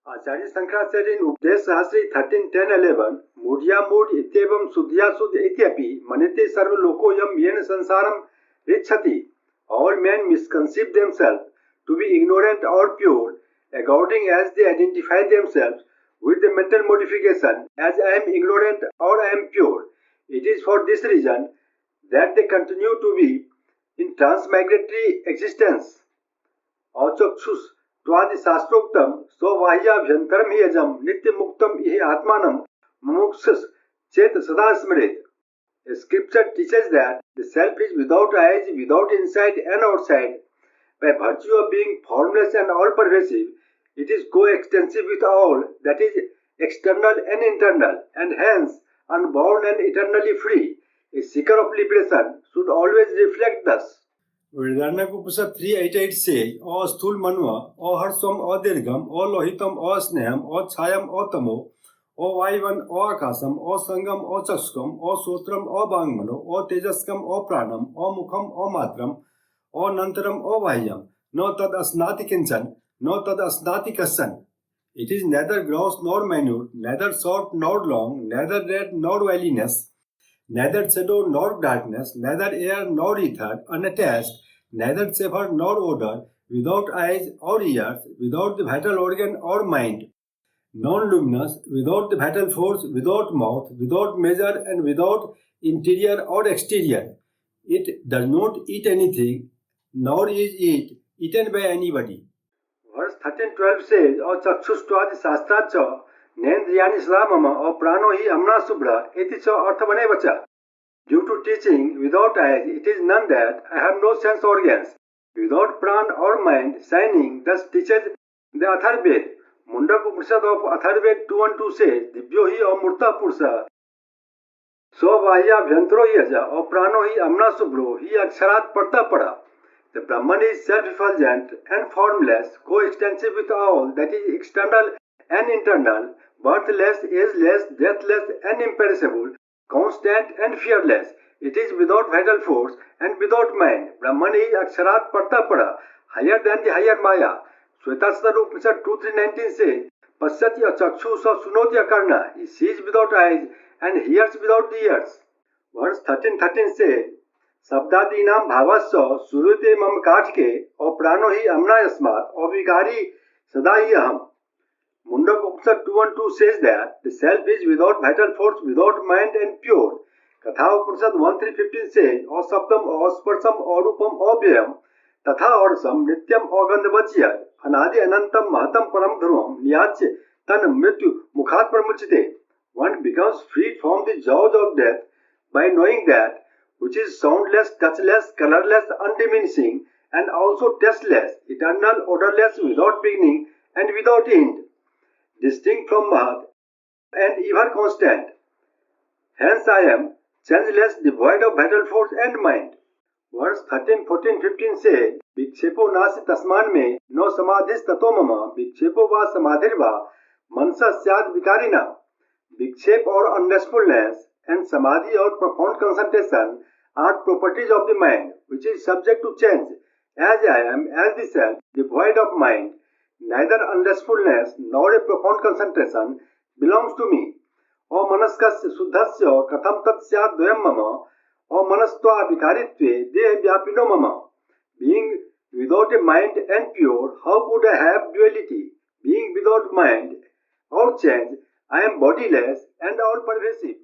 Acharya Shankara said in Updesh Sahasri 13.10.11, Mudya Mud Ityevam Sudhya Sudh Ityapi Manite Sarva Lokoyam Yen Sansaram Richati. All men misconceive themselves to be ignorant or pure, according as they identify themselves with the mental modification as I am ignorant or I am pure. It is for this reason that they continue to be in transmigratory existence. औचक्षुष त्वादि शास्त्रोक्तम स्ववाह्याभ्यंतरम ही अजम नित्य मुक्तम इह आत्मानम मुमुक्षुष चेत सदा स्मरेत. Scripture teaches that the self is without eyes, without inside and outside. By virtue of being formless and all-pervasive, it is coextensive with all that is external and internal, and hence unborn and eternally free. A seeker of liberation should always reflect thus. Vrindavanopusad 3.8.8 says, O sthul manva, O harsam, O dirgham, O lohitam, O sneham, O chayam, O tamo, O vaivan, O akasam, O sangam, O chakskam, O sotram, O bangmano, O tejaskam, O pranam, O mukham, O matram, O nantaram, O vahyam, no tad asnati kinchan, no tad asnati kasan. It is neither gross nor minute, neither short nor long, neither red nor oiliness, neither shadow nor darkness, neither air nor ether, unattached, neither savor nor odor, without eyes or ears, without the vital organ or mind, non-luminous, without the vital force, without mouth, without measure, and without interior or exterior. It does not eat anything, nor is it eaten by anybody. Verse 13:12 says, O chakshustvadi shastracha nendriyani slamama O prano hi amna subra eti cha arthavaneva. Due to teaching, without eyes, it is none that I have no sense organs. Without pran or mind, shining, thus teaches the Atharved. Mundaka Upanishad of Atharved 2.1.2 says, Dibyo hi amurta pursa. Svavahya vyantro hi aja, o prano hi amna subro, hi aksharat parta pada. The Brahman is self-effulgent and formless, coextensive with all that is external and internal, birthless, ageless, deathless, and imperishable, constant and fearless. It is without vital force and without mind. Brahman is aksharat partapada, higher than the higher maya. Shvetasthana Upanishad 2.3.19 says, Pasyati achakshu sa sunoti akarna. He sees without eyes and hears without the ears. Verse 13:13 says, Sabdadinam bhavasya surute mam katke o prano hi amna yasmat o vigari sadai aham. Mundaka Upanishad 2.1.2 says that the self is without vital force, without mind and pure. Katha Upanishad 1.3.15 says, O sabdam, O sparsam, O rupam, O vyayam, tatha orsam, nityam, O gandhavacya, anadi anantam mahatam param dhruvam, niyachya, tan mrityu mukhat pramuchite. One becomes freed from the jaws of death by knowing that which is soundless, touchless, colorless, undiminishing, and also tasteless, eternal, odorless, without beginning and without end, distinct from Mahat, and ever constant. Hence I am changeless, devoid of vital force and mind. Verse 13, 14, 15 say, Vikshepo nasi tasman me no samadhis tato mama, Vikshepo va samadhir va mansa syad vikarina. Vikshep or unrestfulness and samadhi or profound concentration are properties of the mind, which is subject to change. As I am, as the self, devoid of mind, neither unrestfulness nor a profound concentration belongs to me. O manaskasya suddhasya katham tat syad dvayam mama, O manastva vikaritve deh vyapino mama. Being without a mind and pure, how could I have duality? Being without mind or change, I am bodiless and all-pervasive.